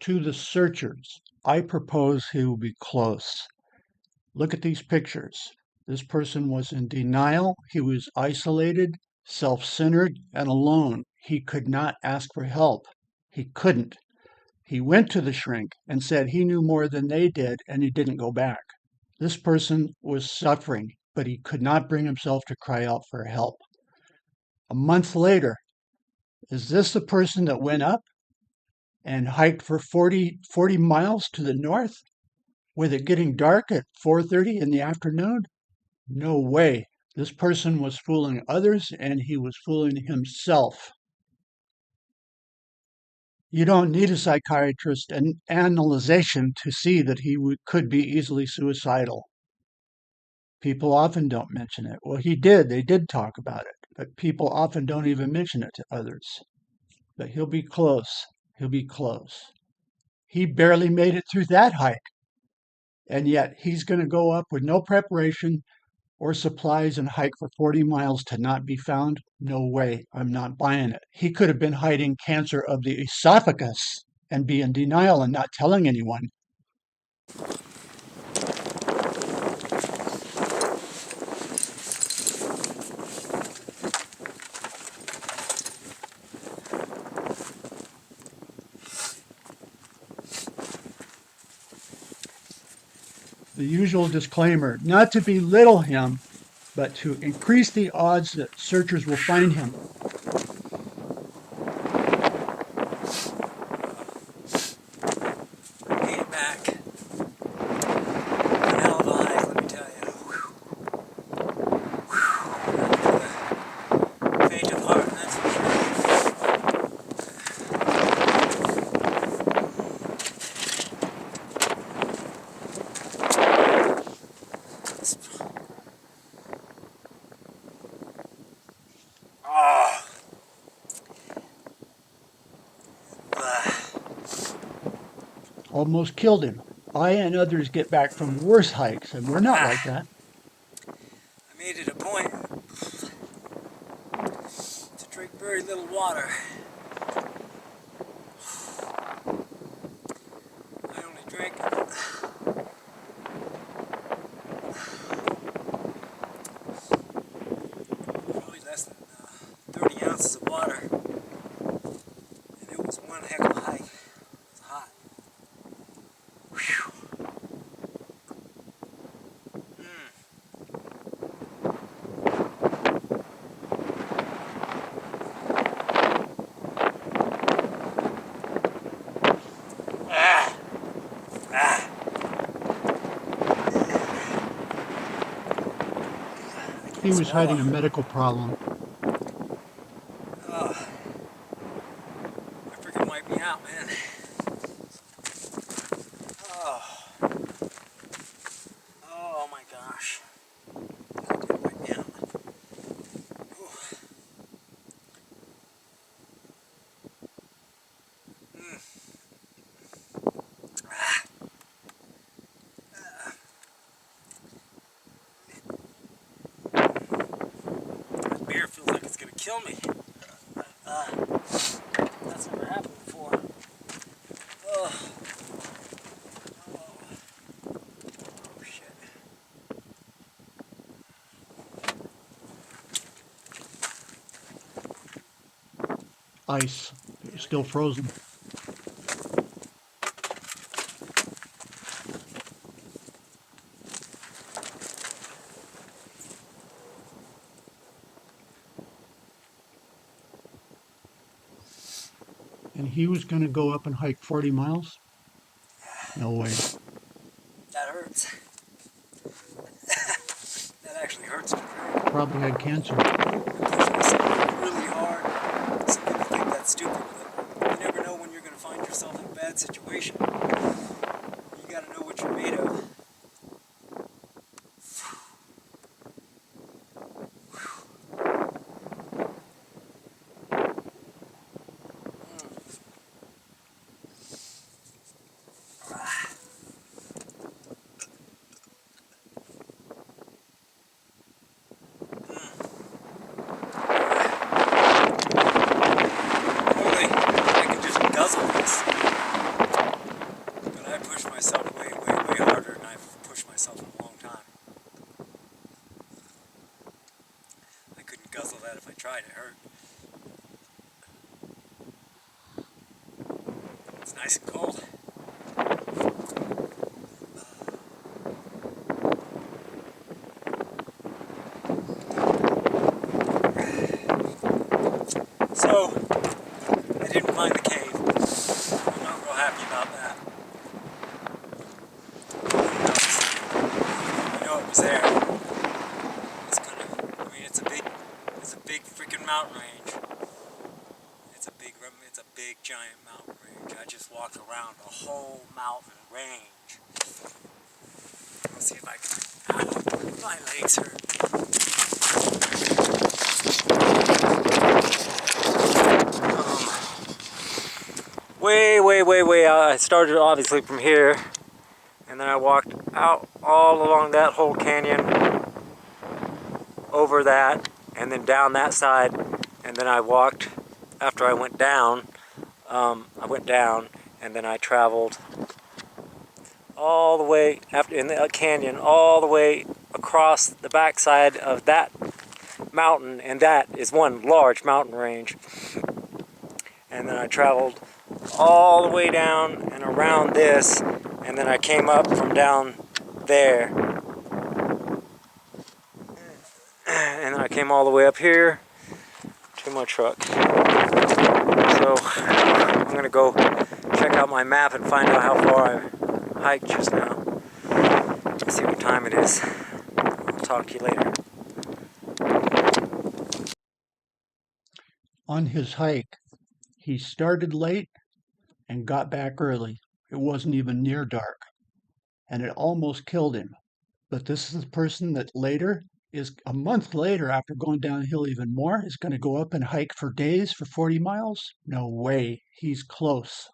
To the searchers, I propose he will be close. Look at these pictures. This person was in denial. He was isolated, self-centered, and alone. He could not ask for help. He couldn't. He went to the shrink and said he knew more than they did, and he didn't go back. This person was suffering, but he could not bring himself to cry out for help. A month later, is this the person that went up and hiked for 40 miles to the north with it getting dark at 4:30 in the afternoon? No way. This person was fooling others and he was fooling himself. You don't need a psychiatrist and analyzation to see that he could be easily suicidal. People often don't mention it. Well, he did. They did talk about it, but people often don't even mention it to others. But he'll be close. He'll be close. He barely made it through that hike. And yet he's going to go up with no preparation or supplies and hike for 40 miles to not be found? No way. I'm not buying it. He could have been hiding cancer of the esophagus and be in denial and not telling anyone. The usual disclaimer, not to belittle him, but to increase the odds that searchers will find him. Made it back. One hell of a hike, let me tell you. Faint of heart, that's for sure. Almost killed him. I and others get back from worse hikes, and we're not like that. I made it a point to drink very little water. I only drank probably less than 30 ounces of water, and it was one heck of a hike. It was hot. Whew. He was hiding a medical problem. That freaking wiped me out, man. Oh my gosh. That did wipe me out. Whew. That beer feels like it's gonna kill me. That's never happened before. Oh, shit. Ice, still frozen. And he was going to go up and hike 40 miles? No way. That hurts. That actually hurts me. Probably had cancer. I'm pushing myself really hard. Some people think that's stupid, but you never know when you're going to find yourself in a bad situation. You got to know what you're made of. Guzzle this. Nice and cold. So, I didn't find the cave. I'm not real happy about that. You know it was there. It's kind of, I mean, it's a big freaking mountain range. It's a big giant mountain range. I just walked around a whole mountain range. Let's see if I can, ow, my legs hurt. Way out. I started obviously from here, and then I walked out all along that whole canyon, over that, and then down that side, and then I walked, after I went down, and then I traveled all the way, after in the canyon, all the way across the backside of that mountain, and that is one large mountain range. And then I traveled all the way down and around this, and then I came up from down there, and then I came all the way up here to my truck. So I'm gonna go check out my map and find out how far I hiked just now. Let's see what time it is. I'll talk to you later. On his hike, he started late and got back early. It wasn't even near dark, and it almost killed him. But this is the person that later is a month later, after going downhill even more, is going to go up and hike for days for 40 miles? No way. He's close.